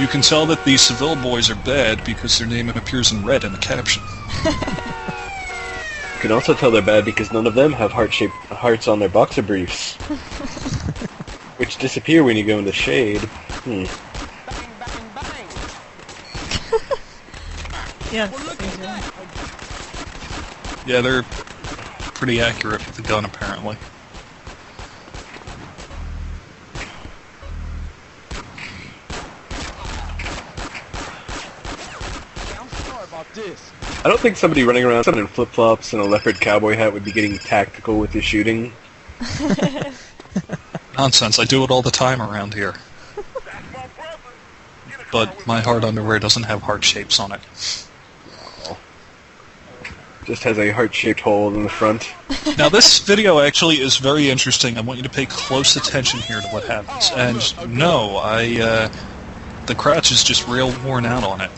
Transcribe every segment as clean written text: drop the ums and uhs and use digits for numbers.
You can tell that the Seville boys are bad because their name appears in red in the caption. You can also tell they're bad because none of them have heart-shaped hearts on their boxer briefs. Which disappear when you go into shade. Yeah. Yeah, they're pretty accurate with the gun, apparently. I don't think somebody running around in flip-flops and a leopard cowboy hat would be getting tactical with your shooting. Nonsense, I do it all the time around here. But my hard underwear doesn't have heart shapes on it. Just has a heart-shaped hole in the front. Now this video actually is very interesting. I want you to pay close attention here to what happens. And no, the crotch is just real worn out on it.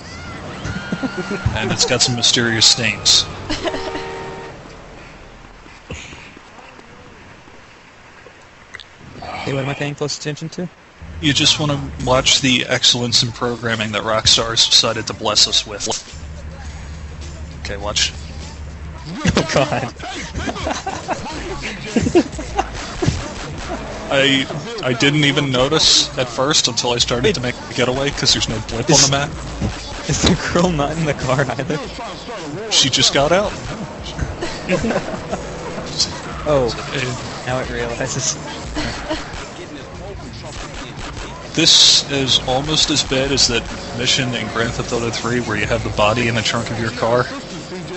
And it's got some mysterious stains. Hey, what am I paying close attention to? You just want to watch the excellence in programming that Rockstar's decided to bless us with. Okay, watch. Oh god. I didn't even notice at first until I started to make the getaway because there's no blip on the map. Is the girl not in the car either? She just got out. Oh, now it realizes. This is almost as bad as that mission in Grand Theft Auto 3 where you have the body in the trunk of your car,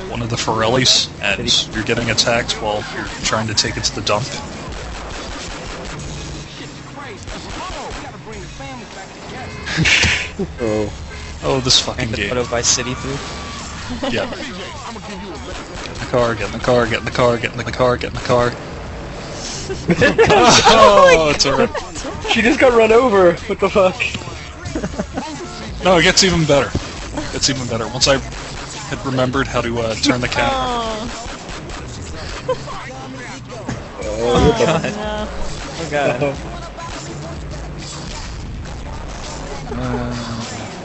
one of the Forellis, and you're getting attacked while you're trying to take it to the dump. Oh, this fucking game. Auto Vice City through? Yeah. Get in the car, get in the car, get in the car, get in the car, get in the car. Oh, it's alright. She just got run over. What the fuck? No, it gets even better. It's even better. Once I had remembered how to turn the camera. Oh, god. No. Oh god.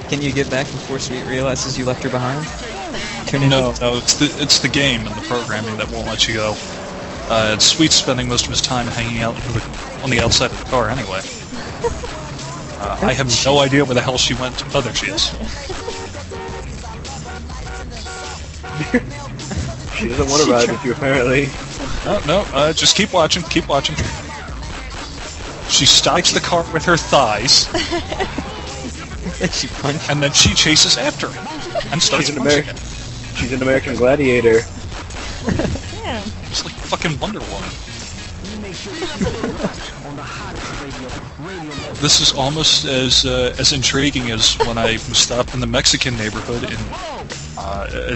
Can you get back before Sweet realizes you left her behind? No, it's the game and the programming that won't let you go. Sweet's spending most of his time hanging out on the outside of the car anyway. I have no idea where the hell she went. Oh, there she is. She doesn't want to ride with you, apparently. No, just keep watching, keep watching. She stops the car with her thighs, She punched. and then she chases after him and starts punching him. She's an American Gladiator. Yeah. It's like fucking Wonder Woman. This is almost as intriguing as when I was stopped in the Mexican neighborhood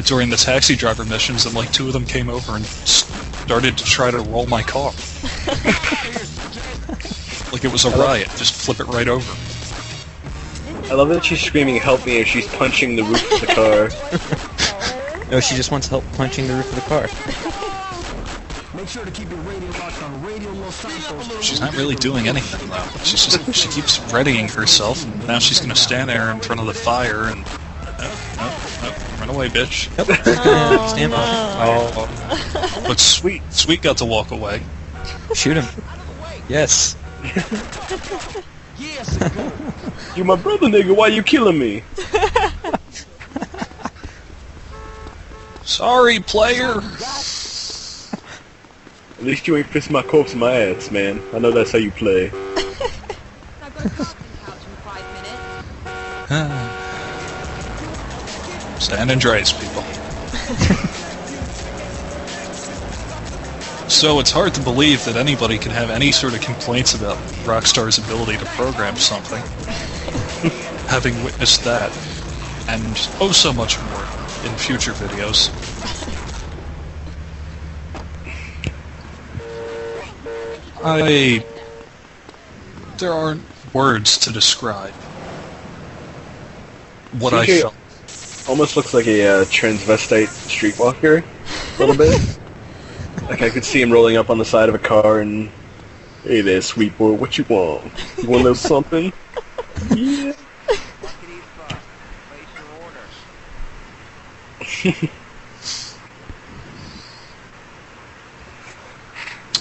during the taxi driver missions, and like two of them came over and started to try to roll my car. Like it was a riot. Just flip it right over. I love that she's screaming "Help me" as she's punching the roof of the car. No, she just wants help punching the roof of the car. She's not really doing anything though. She keeps readying herself, and now she's gonna stand there in front of the fire and no, run away, bitch. Oh, Stand no. by. But Sweet got to walk away. Shoot him. Yes. You my brother, nigga. Why you killing me? Sorry, player. At least you ain't fist my corpse in my ass, man. I know that's how you play. San Andreas, people. So it's hard to believe that anybody can have any sort of complaints about Rockstar's ability to program something, having witnessed that, and oh so much more in future videos. There aren't words to describe what I CJ felt. almost looks like a transvestite streetwalker, a little bit. Like I could see him rolling up on the side of a car and, "Hey there, sweet boy, what you want? You want a little something?" Yeah.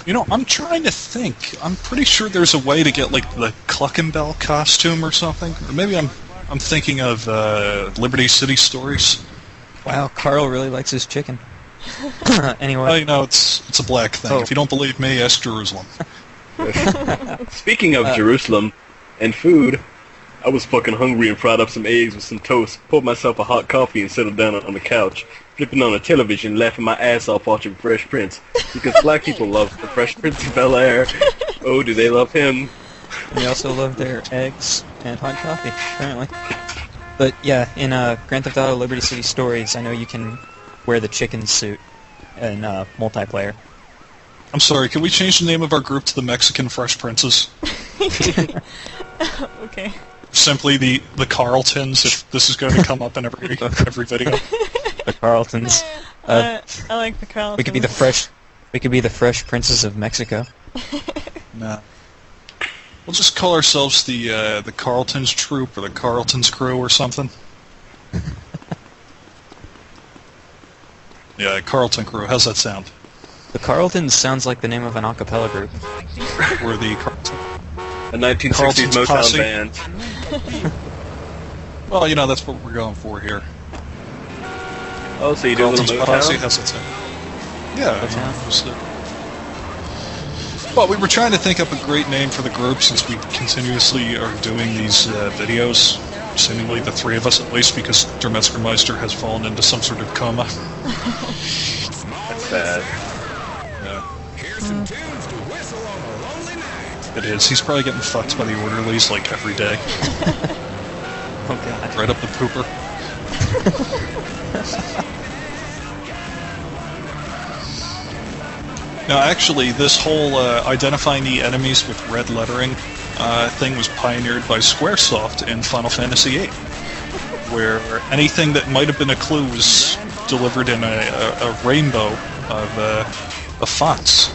You know, I'm trying to think. I'm pretty sure there's a way to get like the Cluckenbell costume or something. Or maybe I'm thinking of Liberty City Stories. Wow, Carl really likes his chicken. Anyway. Well, you know, it's a black thing. Oh. If you don't believe me, ask Jerusalem. Speaking of Jerusalem and food, I was fucking hungry and fried up some eggs with some toast, poured myself a hot coffee and settled down on the couch, flipping on the television, laughing my ass off watching Fresh Prince. Because black people love the Fresh Prince of Bel-Air. Oh, do they love him? And they also love their eggs and hot coffee, apparently. But yeah, in Grand Theft Auto Liberty City Stories, I know you can wear the chicken suit in multiplayer. I'm sorry, can we change the name of our group to the Mexican Fresh Princes? Okay. Simply the Carltons, if this is going to come up in every video. The Carltons. I like the Carlton. We could be the Fresh Princes of Mexico. Nah. We'll just call ourselves the Carltons Troop or the Carltons Crew or something. Yeah, Carlton Crew. How's that sound? The Carltons sounds like the name of an a cappella group. We're the Carlton. A 1960s Carlton's Motown Posse. band. Well, you know, that's what we're going for here. Oh, so you do a Carlton's little Posse. Motown? How's that sound? Yeah. Motown? Just, well, we were trying to think up a great name for the group since we continuously are doing these videos. Seemingly the three of us at least, because Der Metzgermeister has fallen into some sort of coma. That's bad. Yeah. It is. He's probably getting fucked by the orderlies like every day. Oh god. Right up the pooper. Now, actually, this whole identifying the enemies with red lettering thing was pioneered by Squaresoft in Final Fantasy VIII, where anything that might have been a clue was delivered in a rainbow of fonts.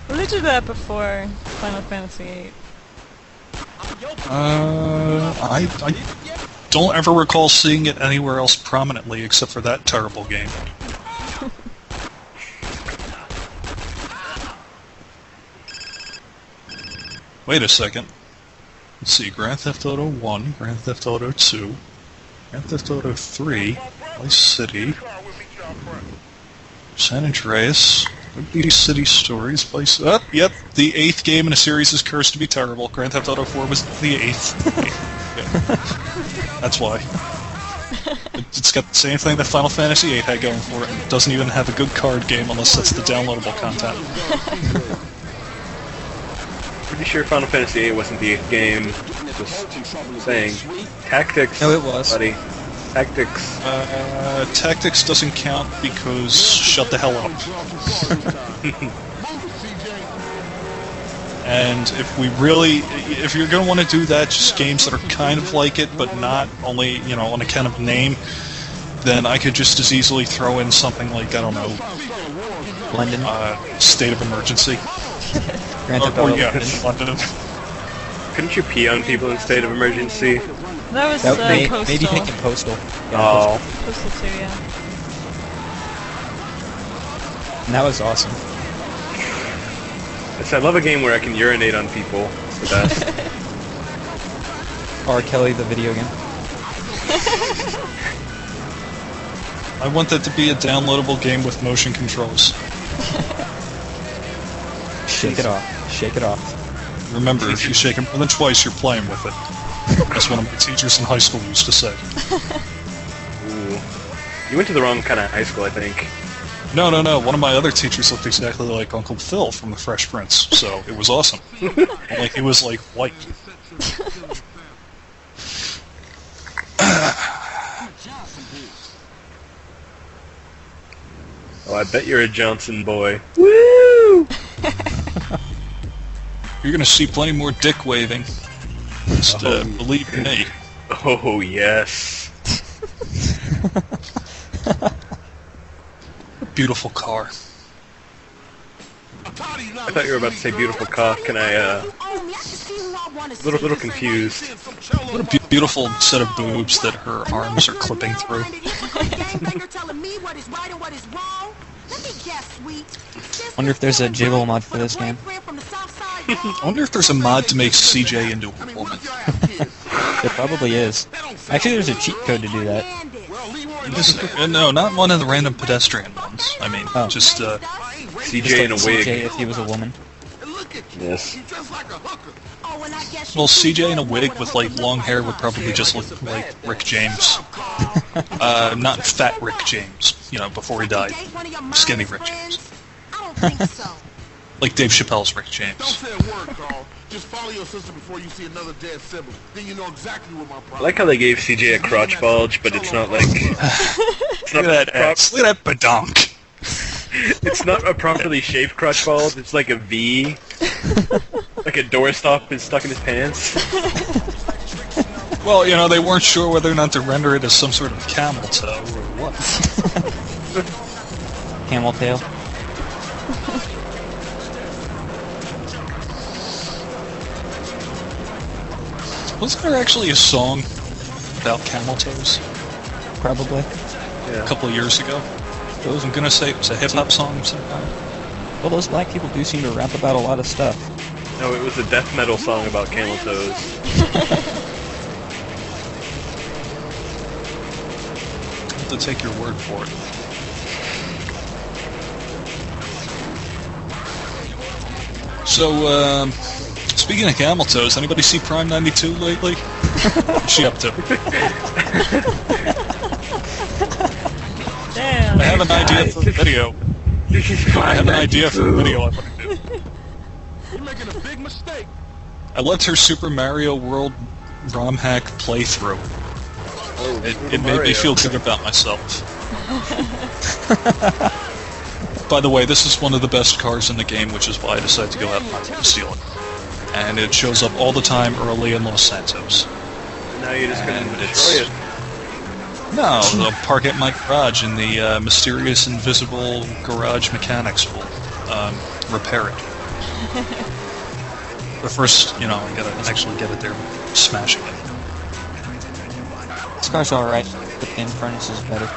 Well, they did that before Final Fantasy VIII. I don't ever recall seeing it anywhere else prominently except for that terrible game. Wait a second. Let's see, Grand Theft Auto 1, Grand Theft Auto 2, Grand Theft Auto 3, Vice City, San Andreas, Liberty City Stories, Vice... yep, the 8th game in a series is cursed to be terrible. Grand Theft Auto 4 was the 8th. Yeah. That's why. It's got the same thing that Final Fantasy VIII had going for it, and it doesn't even have a good card game unless that's the downloadable content. Pretty sure Final Fantasy VIII wasn't the 8th game. Just saying. Tactics. No, it was. Buddy. Tactics. Tactics doesn't count because shut the hell up. And if you're going to want to do that, just games that are kind of like it, but not only, you know, on account of name, then I could just as easily throw in something like, I don't know, London. State of Emergency. Grand Theft Or Auto yeah, London. London. Couldn't you pee on people in state of emergency? That was That Postal. maybe thinking Postal. Yeah, Oh. Postal 2, yeah. And that was awesome. I love a game where I can urinate on people. It's the best. R. Kelly, the video game. I want that to be a downloadable game with motion controls. Shake it off. Shake it off. Remember, if you shake it more than twice, you're playing with it. That's what my teachers in high school used to say. Ooh. You went to the wrong kind of high school, I think. No. One of my other teachers looked exactly like Uncle Phil from The Fresh Prince, so it was awesome. Only he was, like, white. Oh, I bet you're a Johnson boy. Woo! You're gonna see plenty more dick waving. Just believe me. Oh, yes. Beautiful car. I thought you were about to say beautiful cock. Can I, Little confused. What a beautiful set of boobs that her arms are clipping through. Wonder if there's a jiggle mod for this game. I wonder if there's a mod to make CJ into a woman. There probably is. Actually, there's a cheat code to do that. No, not one of the random pedestrian ones. I mean, Oh. just, CJ in a wig. CJ if he was a woman. Yes. well, CJ in a wig with, like, long hair would probably just look like Rick James. Not fat Rick James, you know, before he died. Skinny Rick James. Like Dave Chappelle's Rick Don't James. say a word, Carl. Just follow your sister before you see another dead sibling. Then you know exactly what my problem I like how they gave CJ a crotch bulge, but it's not like... It's not, Look at that ass. Look at that badonk. it's not a properly shaped crotch bulge, it's like a V. Like a doorstop is stuck in his pants. Well, you know, they weren't sure whether or not to render it as some sort of camel toe or what. Camel tail. Wasn't there actually a song about camel toes Probably. a couple of years ago? I'm gonna say it was a hip-hop song of some kind. Well, those black people do seem to rap about a lot of stuff. No, it was a death metal song about camel toes. I have to take your word for it. So, speaking of camel toes, anybody see Prime 92 lately? What's she up to? Damn. I have an idea for the video. I have an idea for the video I want to do. You're making a big mistake. I let her Super Mario World ROM hack playthrough. It made me feel good about myself. By the way, this is one of the best cars in the game, which is why I decided to go out of my way to steal it. And it shows up all the time early in Los Santos. Now you're just gonna And destroy it. No, I'll park at my garage, and the mysterious invisible garage mechanics will repair it. But first, you know, I gotta actually get it there, smashing it. This car's alright, but the Infernus is better.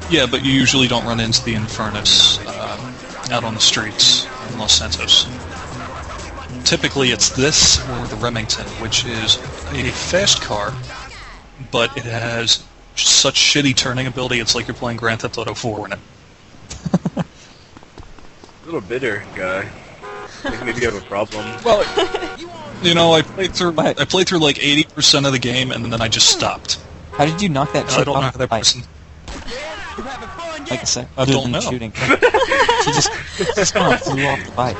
Yeah, but you usually don't run into the Infernus out on the streets in Los Santos. Typically, it's this or the Remington, which is a fast car, but it has such shitty turning ability, it's like you're playing Grand Theft Auto 4 in it. A little bitter guy. I think maybe you have a problem. Well, you know, I played through like 80% of the game, and then I just stopped. How did you knock that I chick don't know how off the that bike? person. Like I said, other don't than know. shooting. She just kind of flew off the bike.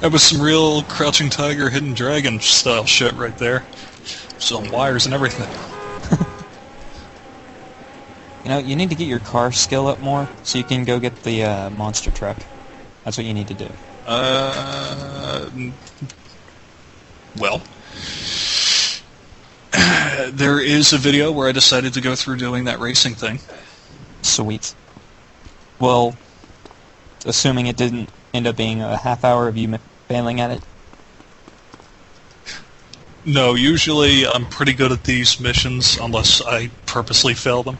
That was some real Crouching Tiger, Hidden Dragon style shit right there. Some wires and everything. You know, you need to get your car skill up more so you can go get the monster truck. That's what you need to do. Well, there is a video where I decided to go through doing that racing thing. Sweet. Well, assuming it didn't end up being a half hour of you failing at it. No, usually I'm pretty good at these missions unless I purposely fail them.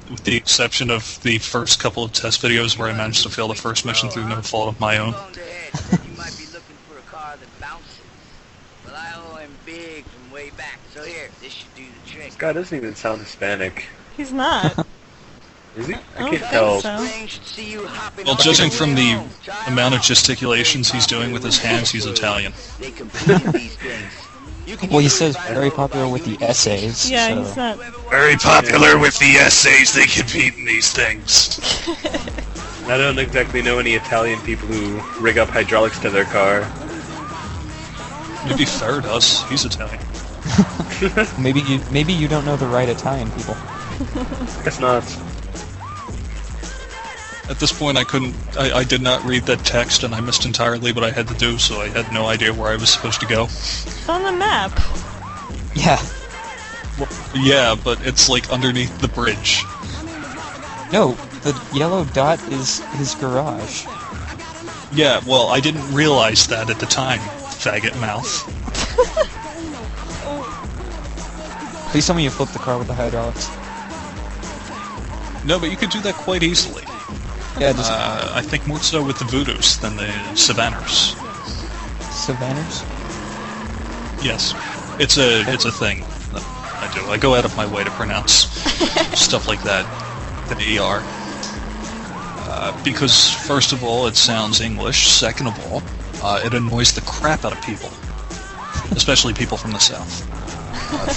With the exception of the first couple of test videos where I managed to fail the first mission through no fault of my own. You might be looking for a car that bounces. Well, I owe him big from way back. So here, this should do the trick. This guy doesn't even sound Hispanic. He's not. Is he? I I don't can't think tell. so. Spring should see you hopping Well, on judging the from the wheel. amount of gesticulations he's doing with his hands, he's Italian. They compete in these things. You can Well, he use says your very popular with the essays. Yeah, so. he's not. Very popular with the essays, they compete in these things. I don't exactly know any Italian people who rig up hydraulics to their car. Maybe Fair does, he's Italian. Maybe you don't know the right Italian people. Guess not. At this point, I did not read that text, and I missed entirely what I had to do, so I had no idea where I was supposed to go. It's on the map. Yeah. Yeah, but it's like underneath the bridge. No, the yellow dot is his garage. Yeah, well, I didn't realize that at the time, faggot mouth. Please tell me you flipped the car with the hydraulics. No, but you could do that quite easily. Yeah, just I think more so with the Voodoos than the Savanners. Savanners? Yes, it's a thing that I do. I go out of my way to pronounce stuff like that, the ER. Because first of all, it sounds English. Second of all, it annoys the crap out of people, especially people from the South.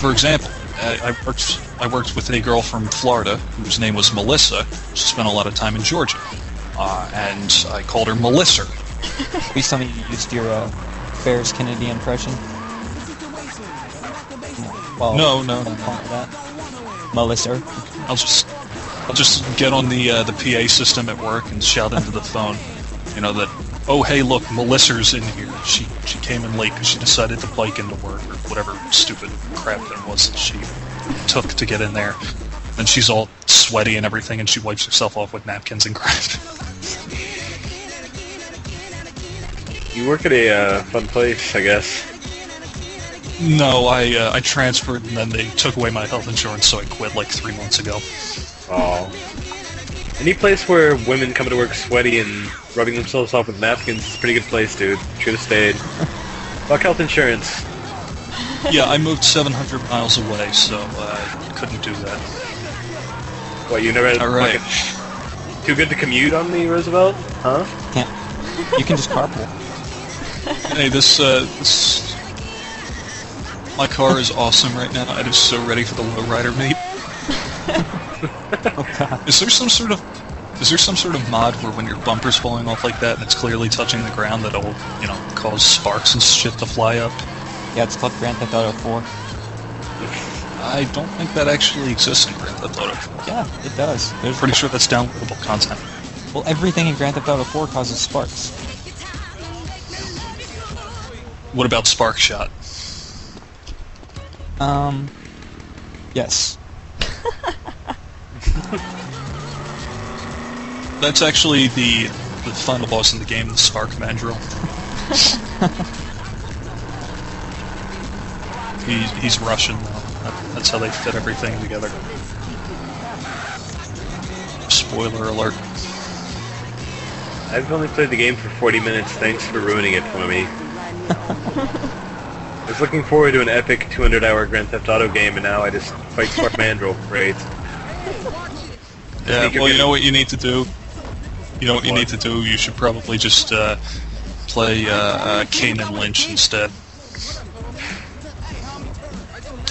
For example, I worked with a girl from Florida whose name was Melissa. She spent a lot of time in Georgia, and I called her Melissa. Please tell me you used your Ferris Kennedy impression. Well, No. that. Melissa. I'll just get on the PA system at work and shout into the phone, that, oh hey look, Melissa's in here. She came in late because she decided to bike into work or whatever stupid crap that was that she took to get in there. And she's all sweaty and everything, and she wipes herself off with napkins and crap. You work at a fun place, I guess. No, I transferred and then they took away my health insurance, so I quit like 3 months ago. Oh. Any place where women come to work sweaty and rubbing themselves off with napkins is a pretty good place, dude. Should have stayed. Fuck health insurance. Yeah, I moved 700 miles away, so I couldn't do that. What, you never had All right. fucking... Too good to commute on the Roosevelt? Huh? Can't. You can just carpool. Hey, this my car is awesome right now. I'm just so ready for the lowrider meet. Oh god. Is there some sort of mod where when your bumper's falling off like that and it's clearly touching the ground that'll, cause sparks and shit to fly up? Yeah, it's called Grand Theft Auto 4. I don't think that actually exists in Grand Theft Auto 4. Yeah, it does. There's Pretty sure that's downloadable content. Well, everything in Grand Theft Auto 4 causes sparks. What about Spark Shot? Yes. That's actually the final boss in the game, the Spark Mandrill. He's Russian, though. That's how they fit everything together. Spoiler alert. I've only played the game for 40 minutes, thanks for ruining it for me. I was looking forward to an epic 200-hour Grand Theft Auto game, and now I just fight Spark Mandrill. Great. Yeah, well, you know what you need to do? You should probably just play Kane and Lynch instead.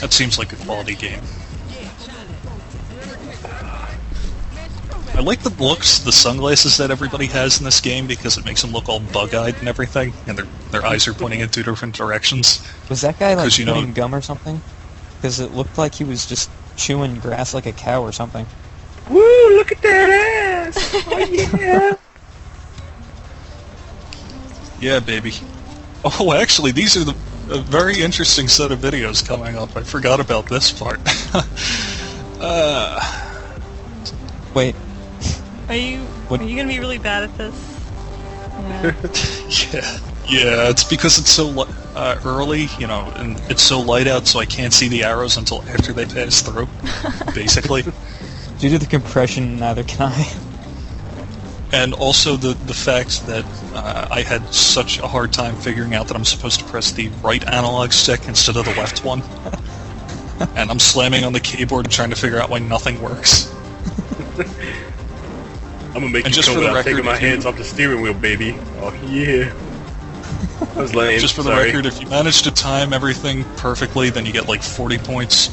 That seems like a quality game. I like the looks, the sunglasses that everybody has in this game because it makes them look all bug-eyed and everything, and their eyes are pointing in 2 different directions. Was that guy like 'Cause, chewing gum or something? Because it looked like he was just chewing grass like a cow or something. Woo! Look at that ass! Oh yeah! Yeah, baby. Oh, actually, these are a very interesting set of videos coming up. I forgot about this part. Wait, Are you gonna be really bad at this? Yeah. Yeah, it's because it's so early, and it's so light out, so I can't see the arrows until after they pass through, basically. due to the compression, neither can I. And also the fact that I had such a hard time figuring out that I'm supposed to press the right analog stick instead of the left one. And I'm slamming on the keyboard trying to figure out why nothing works. I'm gonna make And you just come for the without record, taking my if you- hands off the steering wheel, baby. Oh yeah. That was lame. Just for the sorry. record, if you manage to time everything perfectly, then you get like 40 points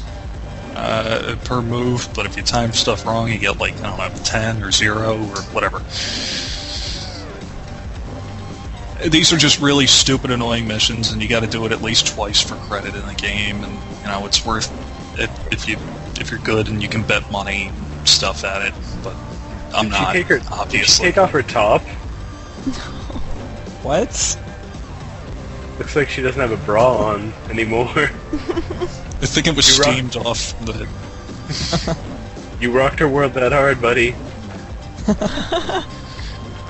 per move, but if you time stuff wrong, you get like, 10 or 0 or whatever. These are just really stupid, annoying missions, and you gotta do it at least twice for credit in the game, and, it's worth it if you're good and you can bet money and stuff at it, but I'm Did she not, take her? Did she obviously. take off her top? What? Looks like she doesn't have a bra on anymore. I think it was You rock- steamed off the... You rocked her world that hard, buddy.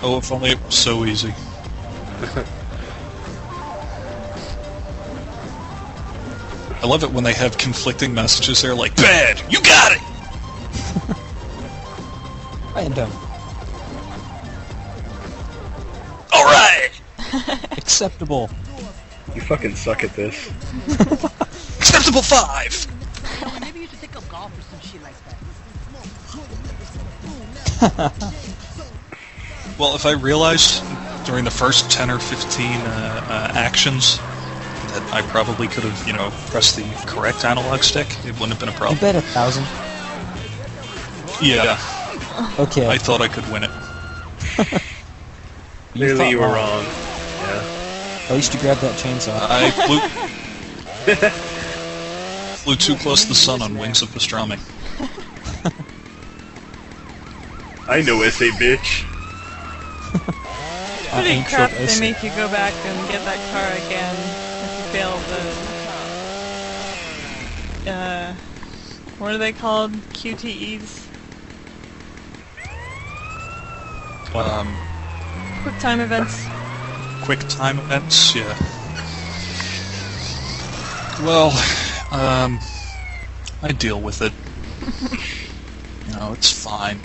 Oh, if only it was so easy. I love it when they have conflicting messages. They're like, "Bad, you got it." Random. All right. Acceptable. You fucking suck at this. Acceptable 5. Maybe you should take up golf or some shit like that. Well, if I realized during the first 10 or 15 actions that I probably could have, pressed the correct analog stick, it wouldn't have been a I problem. bet 1,000. Yeah, Okay. I thought I could win it. Clearly thought you were wrong. wrong. Yeah. At least you grabbed that chainsaw. I flew too close to the sun on wings of pastrami. I know SA bitch. Pretty Ancient crap they Ocean. make you go back and get that car again if you fail the... what are they called? QTEs? Quick time events. Quick time events, yeah. Well, I deal with it. It's fine.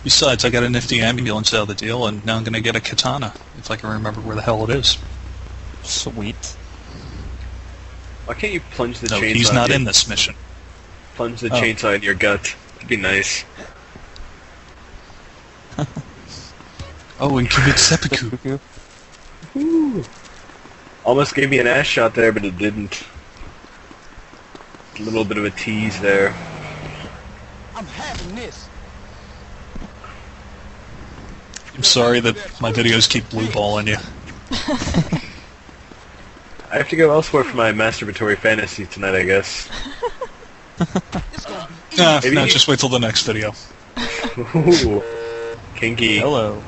Besides, I got a nifty ambulance out of the deal, and now I'm gonna get a katana, if I can remember where the hell it is. Sweet. Why can't you plunge the No, chainsaw? he's not in this mission. Plunge the Oh. chainsaw in your gut. That'd be nice. Oh, and commit seppuku. Seppuku. Ooh. Almost gave me an ass shot there, but it didn't. A little bit of a tease there. I'm having this. I'm sorry that my videos keep blue balling you. I have to go elsewhere for my masturbatory fantasy tonight, I guess. It's gonna be Nah, Maybe no, you- just wait till the next video. Ooh. Kinky. Hello.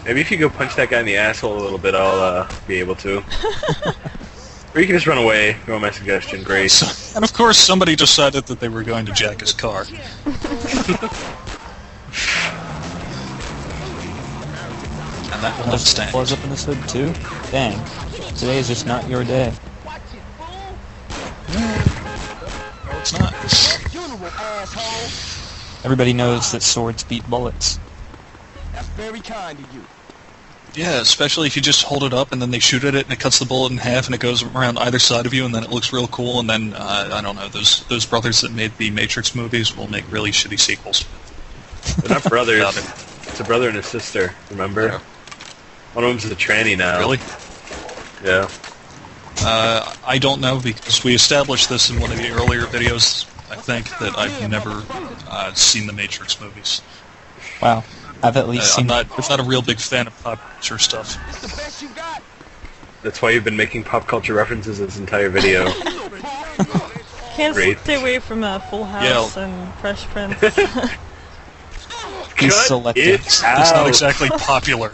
Maybe if you go punch that guy in the asshole a little bit, I'll be able to. Or you can just run away. Go on my suggestion. Great. So, and of course, somebody decided that they were going to jack his car. And that will not stand. Floors up in this hood too? Dang. Today is just not your day. watch it, fool. No, it's not. Funeral, asshole. Everybody knows that swords beat bullets. That's very kind of you. Yeah, especially if you just hold it up and then they shoot at it and it cuts the bullet in half and it goes around either side of you and then it looks real cool and then, I don't know, those brothers that made the Matrix movies will make really shitty sequels. They're not brothers. Got it. It's a brother and a sister, remember? Yeah. One of them's a tranny now. Really? Yeah. I don't know because we established this in one of the earlier videos, I think, that I've never seen the Matrix movies. Wow. I've at least I'm seen not a real big fan of pop culture stuff. It's the best you got. That's why you've been making pop culture references this entire video. Can't Great. stay away from Full House and Fresh Prince. He's Cut selective. it It's not out. exactly popular.